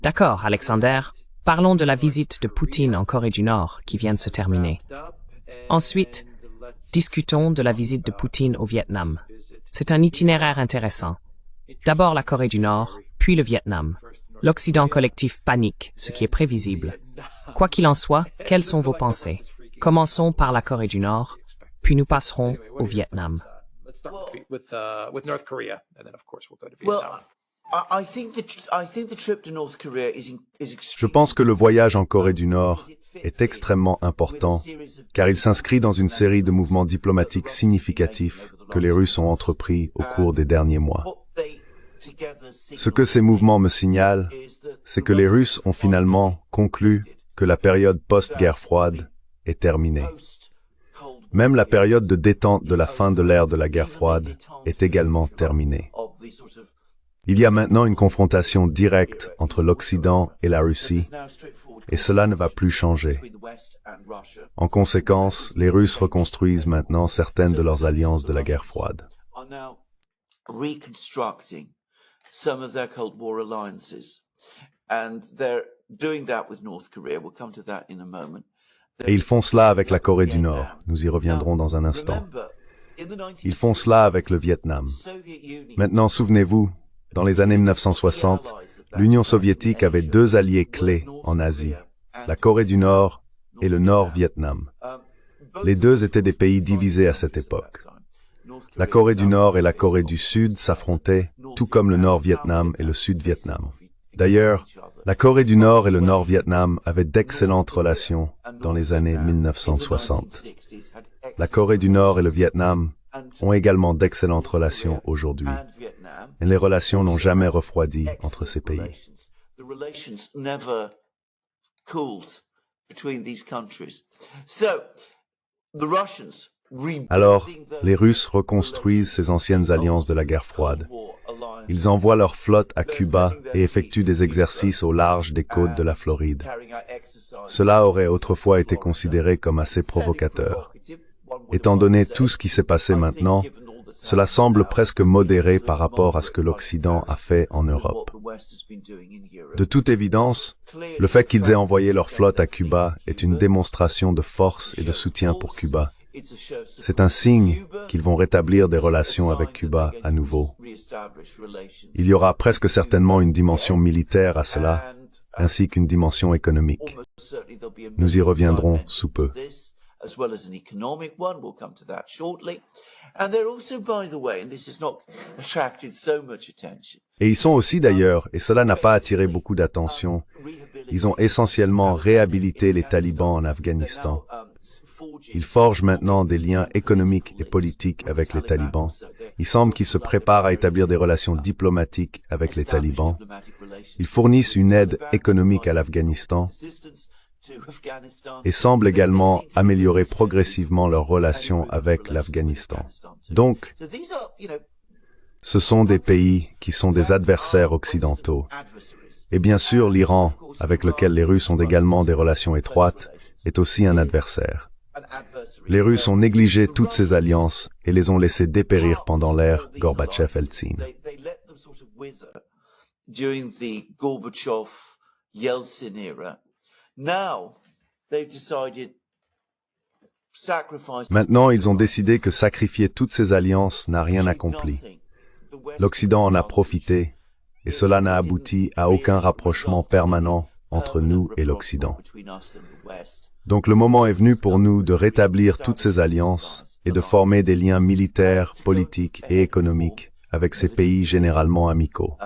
D'accord, Alexander. Parlons de la visite de Poutine en Corée du Nord qui vient de se terminer. Ensuite, discutons de la visite de Poutine au Vietnam. C'est un itinéraire intéressant. D'abord la Corée du Nord, puis le Vietnam. L'Occident collectif panique, ce qui est prévisible. Quoi qu'il en soit, quelles sont vos pensées? Commençons par la Corée du Nord, puis nous passerons au Vietnam. Je pense que le voyage en Corée du Nord est extrêmement important car il s'inscrit dans une série de mouvements diplomatiques significatifs que les Russes ont entrepris au cours des derniers mois. Ce que ces mouvements me signalent, c'est que les Russes ont finalement conclu que la période post-guerre froide est terminée. Même la période de détente de la fin de l'ère de la guerre froide est également terminée. Il y a maintenant une confrontation directe entre l'Occident et la Russie, et cela ne va plus changer. En conséquence, les Russes reconstruisent maintenant certaines de leurs alliances de la guerre froide. Et ils font cela avec la Corée du Nord. Nous y reviendrons dans un instant. Ils font cela avec le Vietnam. Maintenant, souvenez-vous, dans les années 1960, l'Union soviétique avait deux alliés clés en Asie, la Corée du Nord et le Nord-Vietnam. Les deux étaient des pays divisés à cette époque. La Corée du Nord et la Corée du Sud s'affrontaient, tout comme le Nord-Vietnam et le Sud-Vietnam. D'ailleurs, la Corée du Nord et le Nord-Vietnam avaient d'excellentes relations dans les années 1960. La Corée du Nord et le Vietnam ont également d'excellentes relations aujourd'hui. Et les relations n'ont jamais refroidi entre ces pays. Alors, les Russes reconstruisent ces anciennes alliances de la guerre froide. Ils envoient leur flotte à Cuba et effectuent des exercices au large des côtes de la Floride. Cela aurait autrefois été considéré comme assez provocateur. Étant donné tout ce qui s'est passé maintenant, cela semble presque modéré par rapport à ce que l'Occident a fait en Europe. De toute évidence, le fait qu'ils aient envoyé leur flotte à Cuba est une démonstration de force et de soutien pour Cuba. C'est un signe qu'ils vont rétablir des relations avec Cuba à nouveau. Il y aura presque certainement une dimension militaire à cela, ainsi qu'une dimension économique. Nous y reviendrons sous peu. Et ils sont aussi d'ailleurs, et cela n'a pas attiré beaucoup d'attention, ils ont essentiellement réhabilité les talibans en Afghanistan. Ils forgent maintenant des liens économiques et politiques avec les talibans. Il semble qu'ils se préparent à établir des relations diplomatiques avec les talibans. Ils fournissent une aide économique à l'Afghanistan et semblent également améliorer progressivement leurs relations avec l'Afghanistan. Donc, ce sont des pays qui sont des adversaires occidentaux. Et bien sûr, l'Iran, avec lequel les Russes ont également des relations étroites, est aussi un adversaire. Les Russes ont négligé toutes ces alliances et les ont laissées dépérir pendant l'ère Gorbatchev-Eltsine. Maintenant, ils ont décidé que sacrifier toutes ces alliances n'a rien accompli. L'Occident en a profité, et cela n'a abouti à aucun rapprochement permanent entre nous et l'Occident. Donc le moment est venu pour nous de rétablir toutes ces alliances et de former des liens militaires, politiques et économiques avec ces pays généralement amicaux.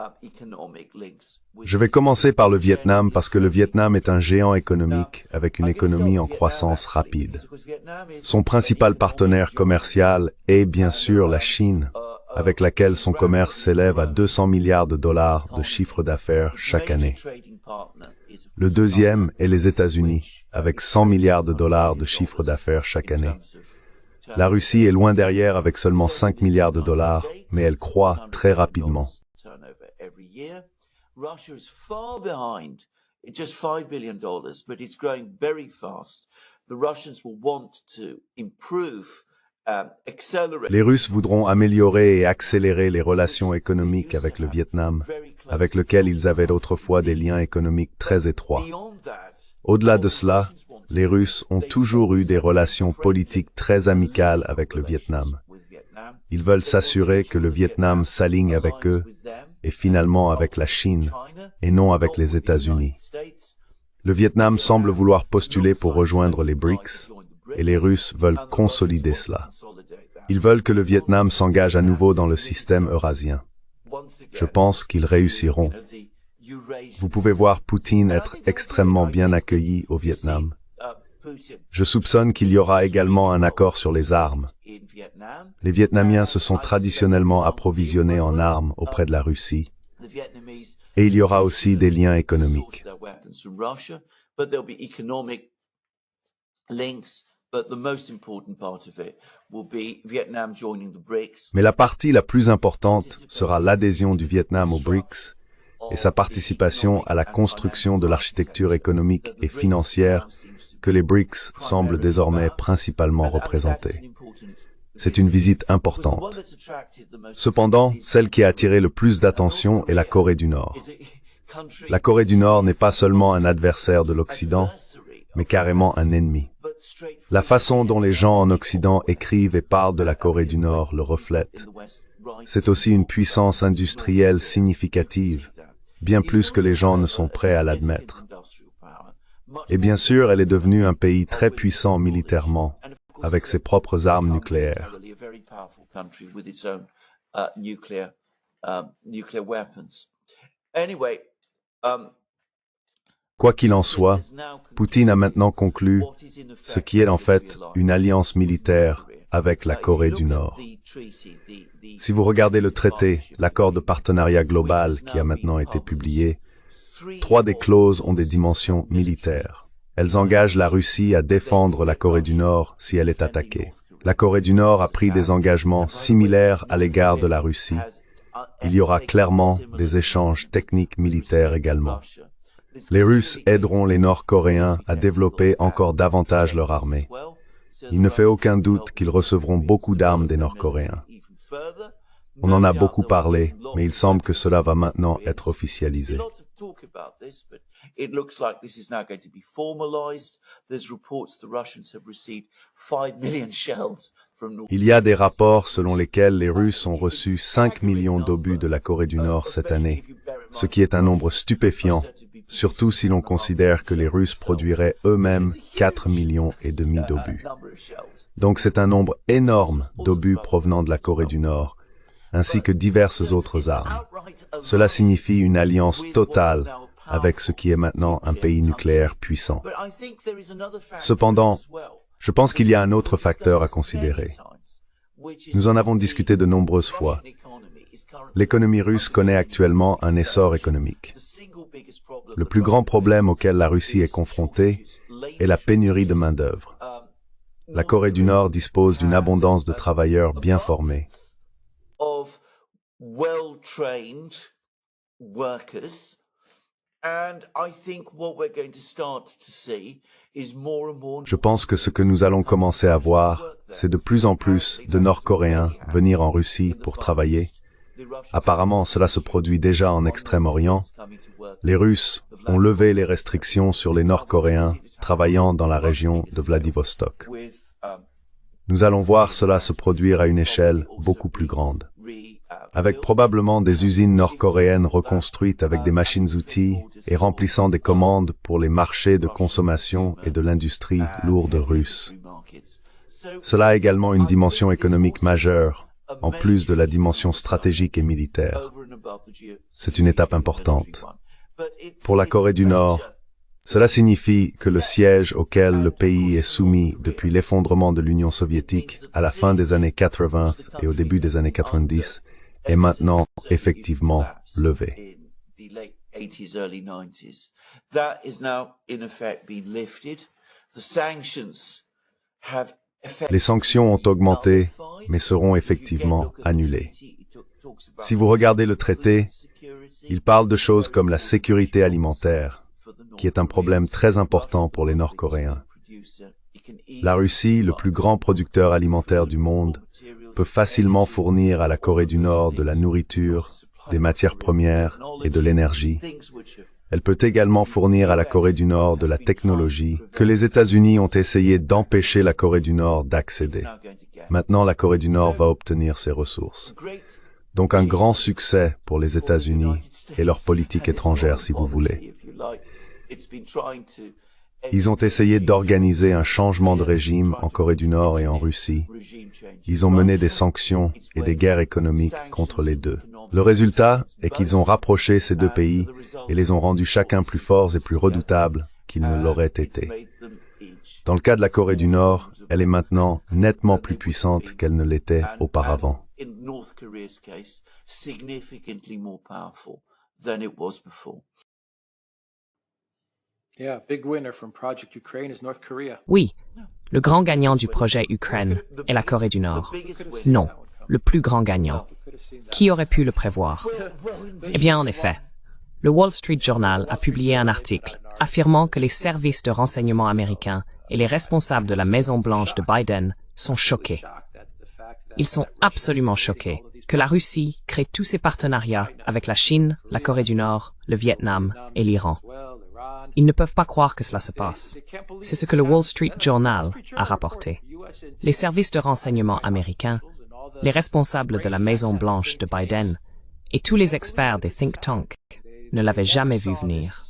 Je vais commencer par le Vietnam parce que le Vietnam est un géant économique avec une économie en croissance rapide. Son principal partenaire commercial est bien sûr la Chine, avec laquelle son commerce s'élève à 200 milliards de dollars de chiffre d'affaires chaque année. Le deuxième est les États-Unis, avec 100 milliards de dollars de chiffre d'affaires chaque année. La Russie est loin derrière avec seulement 5 milliards de dollars, mais elle croît très rapidement. Russia is far behind, it's just $5 billion, but it's growing very fast. The Russians will want to improve Les Russes voudront améliorer et accélérer les relations économiques avec le Vietnam, avec lequel ils avaient autrefois des liens économiques très étroits. Au-delà de cela, les Russes ont toujours eu des relations politiques très amicales avec le Vietnam. Ils veulent s'assurer que le Vietnam s'aligne avec eux et finalement avec la Chine, et non avec les États-Unis. Le Vietnam semble vouloir postuler pour rejoindre les BRICS, et les Russes veulent consolider cela. Ils veulent que le Vietnam s'engage à nouveau dans le système eurasien. Je pense qu'ils réussiront. Vous pouvez voir Poutine être extrêmement bien accueilli au Vietnam. Je soupçonne qu'il y aura également un accord sur les armes. Les Vietnamiens se sont traditionnellement approvisionnés en armes auprès de la Russie. Et il y aura aussi des liens économiques. Mais la partie la plus importante sera l'adhésion du Vietnam aux BRICS et sa participation à la construction de l'architecture économique et financière que les BRICS semblent désormais principalement représenter. C'est une visite importante. Cependant, celle qui a attiré le plus d'attention est la Corée du Nord. La Corée du Nord n'est pas seulement un adversaire de l'Occident, mais carrément un ennemi. La façon dont les gens en Occident écrivent et parlent de la Corée du Nord le reflète. C'est aussi une puissance industrielle significative, bien plus que les gens ne sont prêts à l'admettre. Et bien sûr, elle est devenue un pays très puissant militairement, avec ses propres armes nucléaires. Quoi qu'il en soit, Poutine a maintenant conclu ce qui est en fait une alliance militaire avec la Corée du Nord. Si vous regardez le traité, l'accord de partenariat global qui a maintenant été publié, 3 des clauses ont des dimensions militaires. Elles engagent la Russie à défendre la Corée du Nord si elle est attaquée. La Corée du Nord a pris des engagements similaires à l'égard de la Russie. Il y aura clairement des échanges techniques militaires également. Les Russes aideront les Nord-Coréens à développer encore davantage leur armée. Il ne fait aucun doute qu'ils recevront beaucoup d'armes des Nord-Coréens. On en a beaucoup parlé, mais il semble que cela va maintenant être officialisé. Il y a des rapports selon lesquels les Russes ont reçu 5 millions d'obus de la Corée du Nord cette année, ce qui est un nombre stupéfiant, surtout si l'on considère que les Russes produiraient eux-mêmes 4,5 millions d'obus. Donc c'est un nombre énorme d'obus provenant de la Corée du Nord, ainsi que diverses autres armes. Cela signifie une alliance totale avec ce qui est maintenant un pays nucléaire puissant. Cependant, je pense qu'il y a un autre facteur à considérer. Nous en avons discuté de nombreuses fois. L'économie russe connaît actuellement un essor économique. Le plus grand problème auquel la Russie est confrontée est la pénurie de main-d'œuvre. La Corée du Nord dispose d'une abondance de travailleurs bien formés. Je pense que ce que nous allons commencer à voir, c'est de plus en plus de Nord-Coréens venir en Russie pour travailler. Apparemment, cela se produit déjà en Extrême-Orient. Les Russes ont levé les restrictions sur les Nord-Coréens travaillant dans la région de Vladivostok. Nous allons voir cela se produire à une échelle beaucoup plus grande, avec probablement des usines nord-coréennes reconstruites avec des machines-outils et remplissant des commandes pour les marchés de consommation et de l'industrie lourde russe. Cela a également une dimension économique majeure, en plus de la dimension stratégique et militaire. C'est une étape importante. Pour la Corée du Nord, cela signifie que le siège auquel le pays est soumis depuis l'effondrement de l'Union soviétique à la fin des années 80 et au début des années 90 est maintenant effectivement levé. Les sanctions ont augmenté, mais seront effectivement annulées. Si vous regardez le traité, il parle de choses comme la sécurité alimentaire, qui est un problème très important pour les Nord-Coréens. La Russie, le plus grand producteur alimentaire du monde, peut facilement fournir à la Corée du Nord de la nourriture, des matières premières et de l'énergie. Elle peut également fournir à la Corée du Nord de la technologie que les États-Unis ont essayé d'empêcher la Corée du Nord d'accéder. Maintenant, la Corée du Nord va obtenir ces ressources. Donc un grand succès pour les États-Unis et leur politique étrangère, si vous voulez. Ils ont essayé d'organiser un changement de régime en Corée du Nord et en Russie. Ils ont mené des sanctions et des guerres économiques contre les deux. Le résultat est qu'ils ont rapproché ces deux pays et les ont rendus chacun plus forts et plus redoutables qu'ils ne l'auraient été. Dans le cas de la Corée du Nord, elle est maintenant nettement plus puissante qu'elle ne l'était auparavant. Oui, le grand gagnant du projet Ukraine est la Corée du Nord. Non, le plus grand gagnant. Qui aurait pu le prévoir? Eh bien, en effet, le Wall Street Journal a publié un article affirmant que les services de renseignement américains et les responsables de la Maison-Blanche de Biden sont choqués. Ils sont absolument choqués que la Russie crée tous ces partenariats avec la Chine, la Corée du Nord, le Vietnam et l'Iran. Ils ne peuvent pas croire que cela se passe. C'est ce que le Wall Street Journal a rapporté. Les services de renseignement américains, les responsables de la Maison-Blanche de Biden et tous les experts des think tanks ne l'avaient jamais vu venir.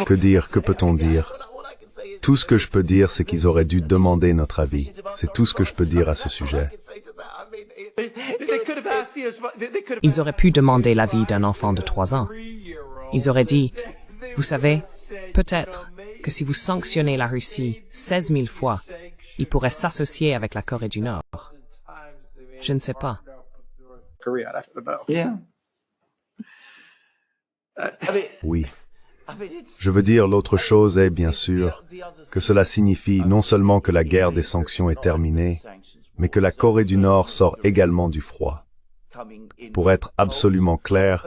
Que dire, que peut-on dire? Tout ce que je peux dire, c'est qu'ils auraient dû demander notre avis. C'est tout ce que je peux dire à ce sujet. Ils auraient pu demander l'avis d'un enfant de 3 ans. Ils auraient dit, vous savez, peut-être que si vous sanctionnez la Russie 16 000 fois, il pourrait s'associer avec la Corée du Nord. Je ne sais pas. Oui. Je veux dire, l'autre chose est, bien sûr, que cela signifie non seulement que la guerre des sanctions est terminée, mais que la Corée du Nord sort également du froid. Pour être absolument clair,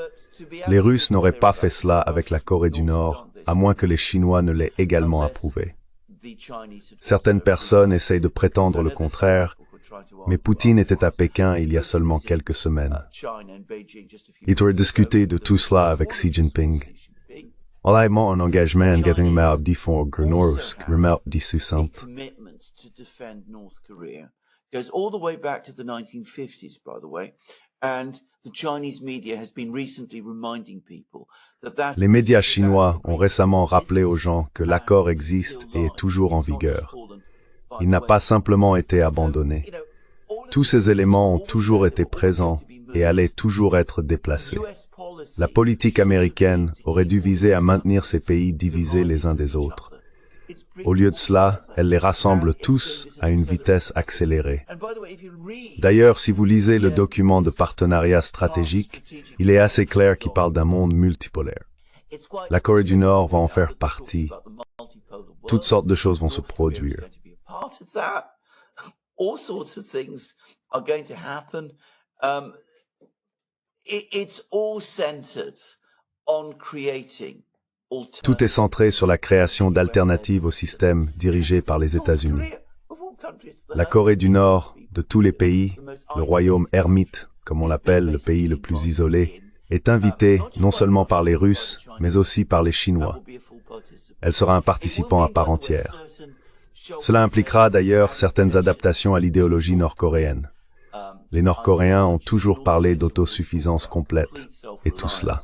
les Russes n'auraient pas fait cela avec la Corée du Nord, à moins que les Chinois ne l'aient également approuvé. Certaines personnes essayent de prétendre le contraire, mais Poutine était à Pékin il y a seulement quelques semaines. Il aurait discuté de tout cela avec Xi Jinping. Honnêtement, un engagement en gouvernement défend Norsk remote dissuasant. Goes all the way back to the 1950s, by the way, and the Chinese media has been recently reminding people that Les médias chinois ont récemment rappelé aux gens que l'accord existe et est toujours en vigueur. Il n'a pas simplement été abandonné. Tous ces éléments ont toujours été présents et allaient toujours être déplacés. La politique américaine aurait dû viser à maintenir ces pays divisés les uns des autres. Au lieu de cela, elle les rassemble tous à une vitesse accélérée. D'ailleurs, si vous lisez le document de partenariat stratégique, il est assez clair qu'il parle d'un monde multipolaire. La Corée du Nord va en faire partie. Toutes sortes de choses vont se produire. Tout est centré sur la création d'alternatives au système dirigé par les États-Unis. La Corée du Nord, de tous les pays, le royaume ermite, comme on l'appelle, le pays le plus isolé, est invitée non seulement par les Russes, mais aussi par les Chinois. Elle sera un participant à part entière. Cela impliquera d'ailleurs certaines adaptations à l'idéologie nord-coréenne. Les Nord-Coréens ont toujours parlé d'autosuffisance complète, et tout cela.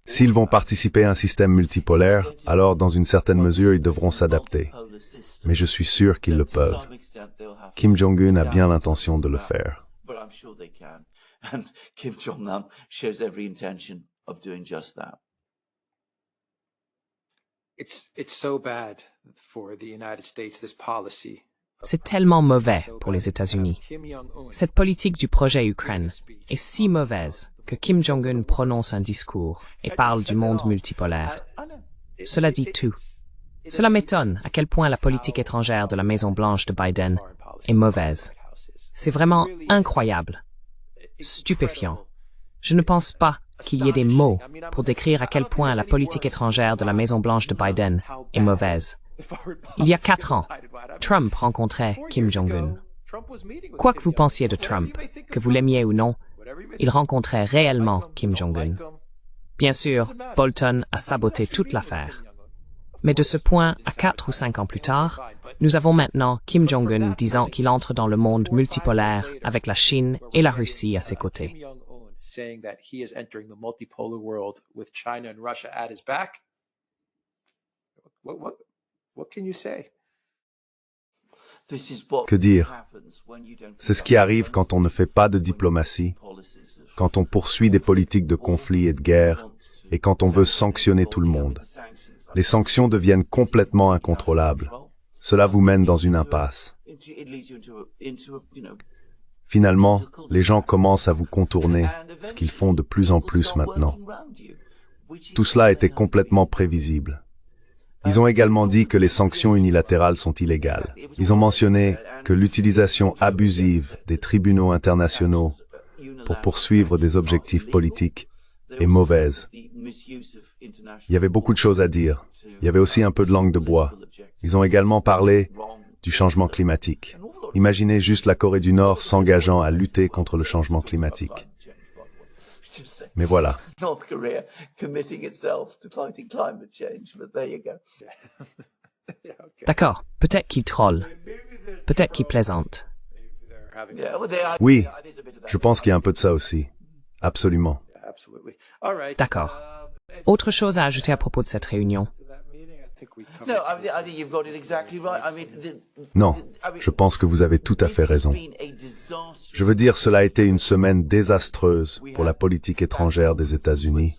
S'ils vont participer à un système multipolaire, alors dans une certaine mesure ils devront s'adapter. Mais je suis sûr qu'ils le peuvent. Kim Jong-un a bien l'intention de le faire. C'est tellement mauvais pour les États-Unis. Cette politique du projet Ukraine est si mauvaise que Kim Jong-un prononce un discours et parle du monde multipolaire. Cela dit tout. Cela m'étonne à quel point la politique étrangère de la Maison-Blanche de Biden est mauvaise. C'est vraiment incroyable, stupéfiant. Je ne pense pas qu'il y ait des mots pour décrire à quel point la politique étrangère de la Maison-Blanche de Biden est mauvaise. Il y a 4 ans, Trump rencontrait Kim Jong-un. Quoi que vous pensiez de Trump, que vous l'aimiez ou non, il rencontrait réellement Kim Jong-un. Bien sûr, Bolton a saboté toute l'affaire. Mais de ce point à 4 ou 5 ans plus tard, nous avons maintenant Kim Jong-un disant qu'il entre dans le monde multipolaire avec la Chine et la Russie à ses côtés. Que dire? C'est ce qui arrive quand on ne fait pas de diplomatie, quand on poursuit des politiques de conflit et de guerre, et quand on veut sanctionner tout le monde. Les sanctions deviennent complètement incontrôlables. Cela vous mène dans une impasse. Finalement, les gens commencent à vous contourner, ce qu'ils font de plus en plus maintenant. Tout cela était complètement prévisible. Ils ont également dit que les sanctions unilatérales sont illégales. Ils ont mentionné que l'utilisation abusive des tribunaux internationaux pour poursuivre des objectifs politiques est mauvaise. Il y avait beaucoup de choses à dire. Il y avait aussi un peu de langue de bois. Ils ont également parlé du changement climatique. Imaginez juste la Corée du Nord s'engageant à lutter contre le changement climatique. Mais voilà. D'accord, peut-être qu'il troll, peut-être qu'il plaisante. Oui, je pense qu'il y a un peu de ça aussi. Absolument. D'accord. Autre chose à ajouter à propos de cette réunion? Non, je pense que vous avez tout à fait raison. Je veux dire, cela a été une semaine désastreuse pour la politique étrangère des États-Unis.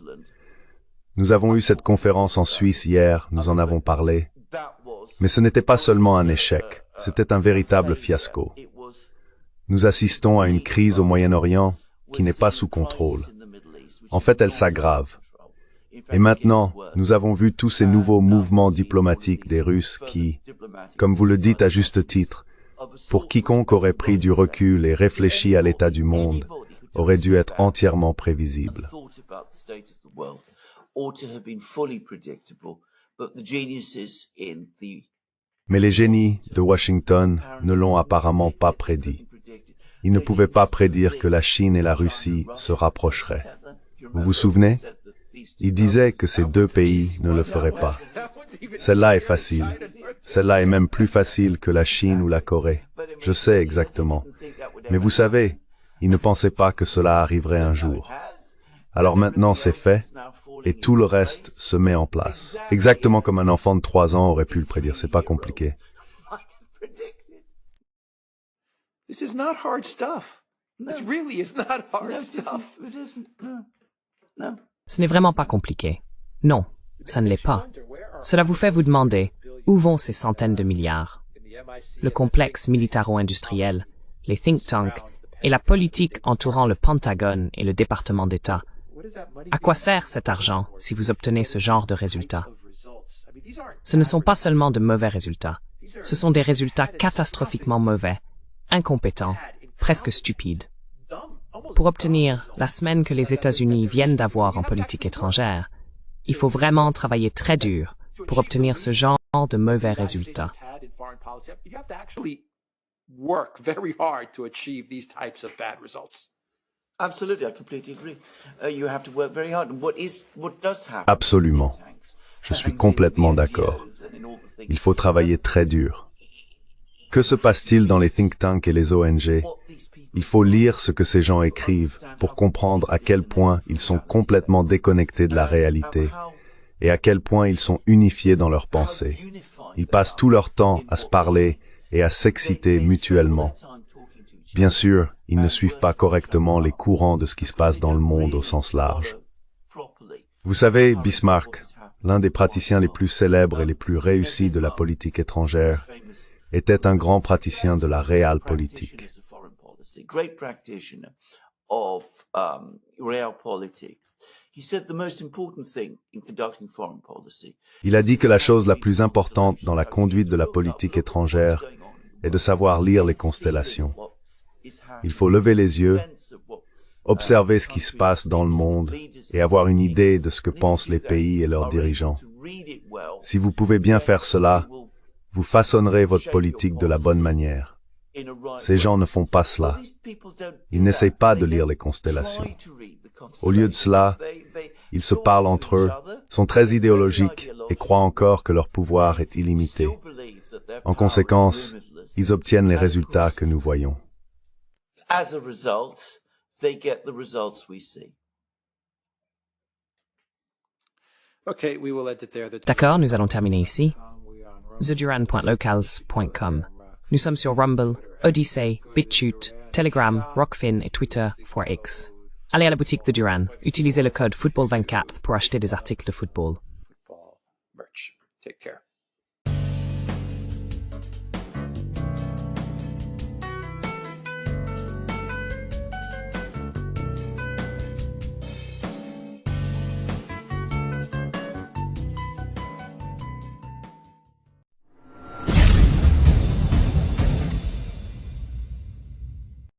Nous avons eu cette conférence en Suisse hier, nous en avons parlé. Mais ce n'était pas seulement un échec, c'était un véritable fiasco. Nous assistons à une crise au Moyen-Orient qui n'est pas sous contrôle. En fait, elle s'aggrave. Et maintenant, nous avons vu tous ces nouveaux mouvements diplomatiques des Russes qui, comme vous le dites à juste titre, pour quiconque aurait pris du recul et réfléchi à l'état du monde, auraient dû être entièrement prévisibles. Mais les génies de Washington ne l'ont apparemment pas prédit. Ils ne pouvaient pas prédire que la Chine et la Russie se rapprocheraient. Vous vous souvenez? Ils disaient que ces deux pays ne le feraient pas. Celle-là est facile. Celle-là est même plus facile que la Chine ou la Corée. Je sais exactement. Mais vous savez, ils ne pensaient pas que cela arriverait un jour. Alors maintenant c'est fait, et tout le reste se met en place. Exactement comme un enfant de 3 ans aurait pu le prédire. C'est pas compliqué. This is not hard stuff. This really is not hard stuff. Ce n'est vraiment pas compliqué. Non, ça ne l'est pas. Cela vous fait vous demander, où vont ces centaines de milliards? Le complexe militaro-industriel, les think tanks et la politique entourant le Pentagone et le département d'État. À quoi sert cet argent si vous obtenez ce genre de résultats? Ce ne sont pas seulement de mauvais résultats. Ce sont des résultats catastrophiquement mauvais, incompétents, presque stupides. Pour obtenir la semaine que les États-Unis viennent d'avoir en politique étrangère, il faut vraiment travailler très dur pour obtenir ce genre de mauvais résultats. Absolument. Je suis complètement d'accord. Il faut travailler très dur. Que se passe-t-il dans les think tanks et les ONG? Il faut lire ce que ces gens écrivent pour comprendre à quel point ils sont complètement déconnectés de la réalité et à quel point ils sont unifiés dans leurs pensées. Ils passent tout leur temps à se parler et à s'exciter mutuellement. Bien sûr, ils ne suivent pas correctement les courants de ce qui se passe dans le monde au sens large. Vous savez, Bismarck, l'un des praticiens les plus célèbres et les plus réussis de la politique étrangère, était un grand praticien de la realpolitik. Il a dit que la chose la plus importante dans la conduite de la politique étrangère est de savoir lire les constellations. Il faut lever les yeux observer ce qui se passe dans le monde et avoir une idée de ce que pensent les pays et leurs dirigeants. Si vous pouvez bien faire cela, vous façonnerez votre politique de la bonne manière. Ces gens ne font pas cela. Ils n'essayent pas de lire les constellations. Au lieu de cela, ils se parlent entre eux, sont très idéologiques et croient encore que leur pouvoir est illimité. En conséquence, ils obtiennent les résultats que nous voyons. As a result, they get the results we see. D'accord, nous allons terminer ici. theduran.locals.com. Nous sommes sur Rumble, Odyssey, BitChute, Telegram, Rockfin et Twitter for X. Allez à la boutique The Duran. Utilisez le code Football24 pour acheter des articles de football. Merch. Take care.